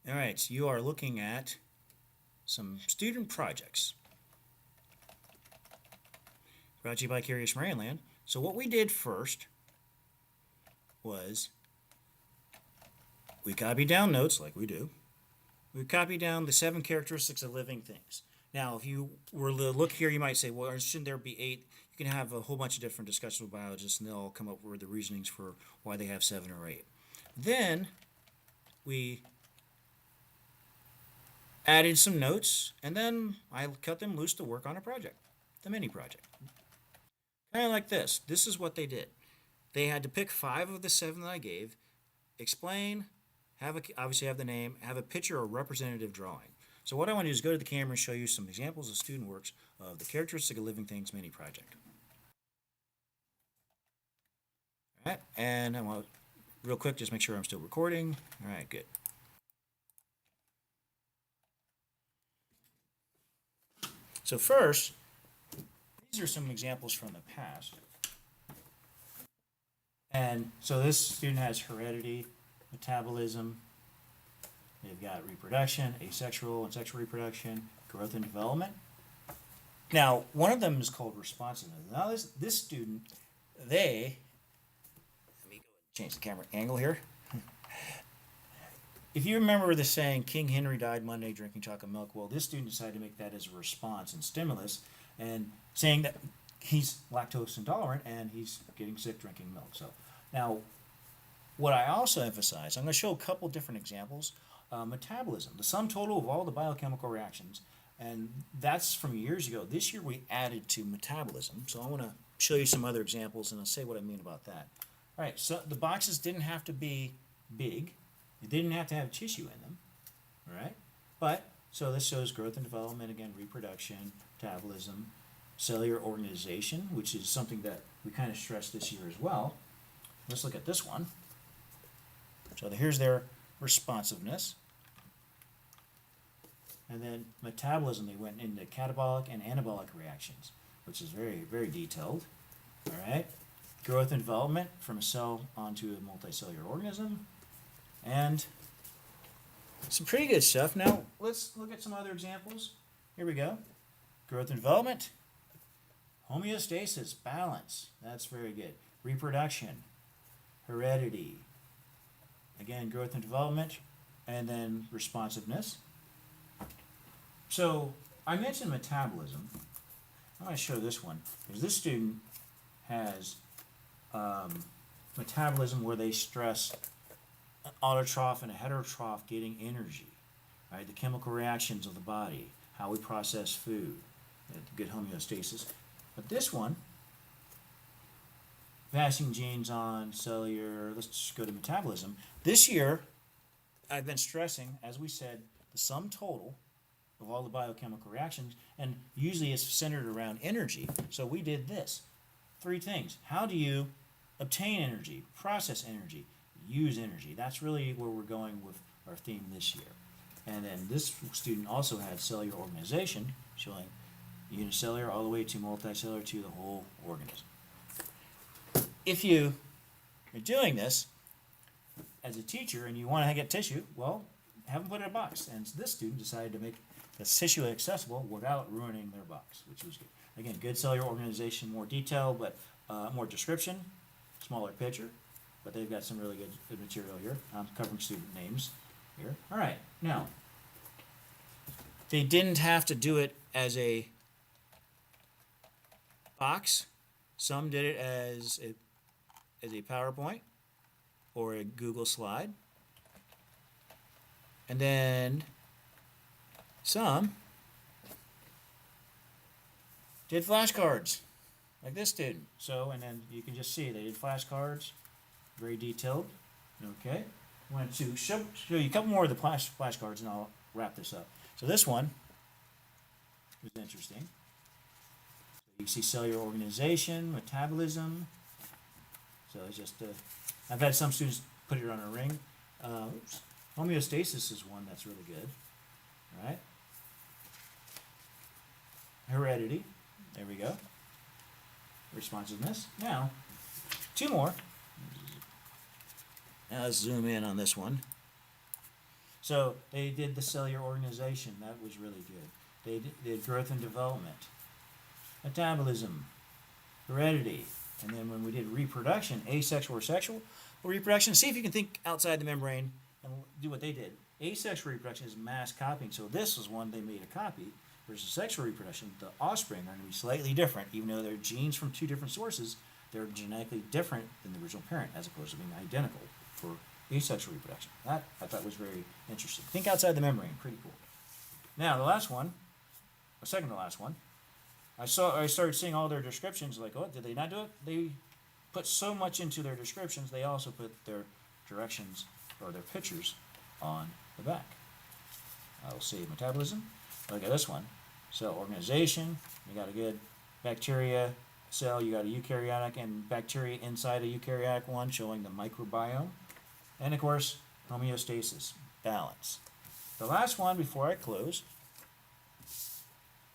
All right, so you are looking at some student projects brought to you by Curious Marineland. So what we did first was we copied down notes like we do. We copied down the 7 characteristics of living things. Now, if you were to look here, you might say, well, shouldn't there be 8? You can have a whole bunch of different discussions with biologists, and they'll all come up with the reasonings for why they have 7 or 8. Then we added some notes, and then I cut them loose to work on a project, the mini project. Kind of like this. This is what they did. They had to pick 5 of the 7 that I gave, explain, obviously have the name, have a picture or representative drawing. So what I want to do is go to the camera and show you some examples of student works of the Characteristic of Living Things mini project. All right, and I want to, real quick, just make sure I'm still recording. All right, good. So first, these are some examples from the past. And so this student has heredity, metabolism, they've got reproduction, asexual and sexual reproduction, growth and development. Now, one of them is called responsiveness. Now this student, let me go and change the camera angle here. If you remember the saying, King Henry died Monday drinking chocolate milk, well, this student decided to make that as a response and stimulus, and saying that he's lactose intolerant and he's getting sick drinking milk. So now, what I also emphasize, I'm going to show a couple different examples. Metabolism, the sum total of all the biochemical reactions, and that's from years ago. This year we added to metabolism, so I want to show you some other examples and I'll say what I mean about that. All right, so the boxes didn't have to be big. They didn't have to have tissue in them, all right? But, so this shows growth and development, again, reproduction, metabolism, cellular organization, which is something that we kind of stressed this year as well. Let's look at this one. So here's their responsiveness. And then metabolism, they went into catabolic and anabolic reactions, which is very, very detailed. All right. Growth and development from a cell onto a multicellular organism. And some pretty good stuff. Now, let's look at some other examples. Here we go. Growth and development. Homeostasis, balance. That's very good. Reproduction. Heredity. Again, growth and development. And then responsiveness. So, I mentioned metabolism. I'm going to show this one. Because this student has metabolism where they stress an autotroph and a heterotroph getting energy. Right? The chemical reactions of the body, how we process food, good homeostasis. But this one, passing genes on cellular, let's just go to metabolism. This year, I've been stressing, as we said, the sum total of all the biochemical reactions, and usually it's centered around energy. So we did this. 3 things. How do you obtain energy, process energy, use energy? That's really where we're going with our theme this year. And then this student also had cellular organization, showing unicellular all the way to multicellular to the whole organism. If you are doing this as a teacher and you want to get tissue, well, have them put it in a box. And this student decided to make the tissue accessible without ruining their box, which was good. Again, good cellular organization, more detail, but more description, smaller picture. But they've got some really good material here. I'm covering student names here. All right, now, they didn't have to do it as a box. Some did it as a PowerPoint or a Google slide. And then some did flashcards, like this student. So, and then you can just see they did flashcards, very detailed. Okay, I wanted to show you a couple more of the flashcards, and I'll wrap this up. So this one is interesting. So you can see cellular organization, metabolism. So it's just, I've had some students put it on a ring. Homeostasis is one that's really good. All right. Heredity. There we go. Responsiveness. Now, 2 more. Now let's zoom in on this one. So they did the cellular organization. That was really good. They did growth and development, metabolism, heredity, and then when we did reproduction, asexual or sexual reproduction, see if you can think outside the membrane and do what they did. Asexual reproduction is mass copying, so this was one they made a copy, versus sexual reproduction. The offspring are going to be slightly different, even though they're genes from two different sources. They're genetically different than the original parent, as opposed to being identical for asexual reproduction. That I thought was very interesting. Think outside the membrane, pretty cool. Now the last one, or second to last one, I started seeing all their descriptions. Like, oh, did they not do it? They put so much into their descriptions. They also put their directions or their pictures on the back. I will say metabolism. Look at this one. Cell organization. You got a good bacteria cell. You got a eukaryotic and bacteria inside a eukaryotic one, showing the microbiome. And of course, homeostasis, balance. The last one before I close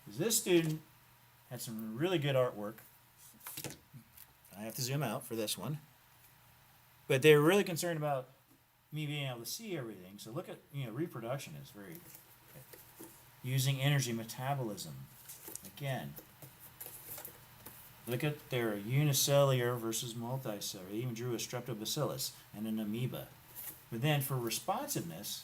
is this student had some really good artwork. I have to zoom out for this one. But they were really concerned about me being able to see everything. So look at, reproduction is very good. Using energy metabolism. Again, look at their unicellular versus multicellular. They even drew a streptobacillus and an amoeba. But then for responsiveness,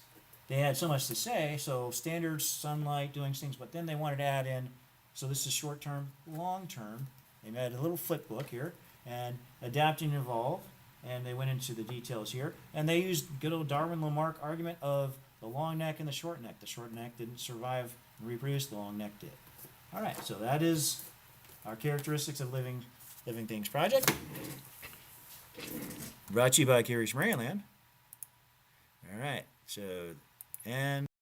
they had so much to say. So standards, sunlight, doing things. But then they wanted to add in, so this is short term, long term. They made a little flip book here. And adapt and evolve. And they went into the details here. And they used good old Darwin-Lamarck argument of the long neck and the short neck. The short neck didn't survive and reproduce. The long neck did. All right, so that is our Characteristics of Living Things project. Brought to you by Curious Maryland. All right, so, and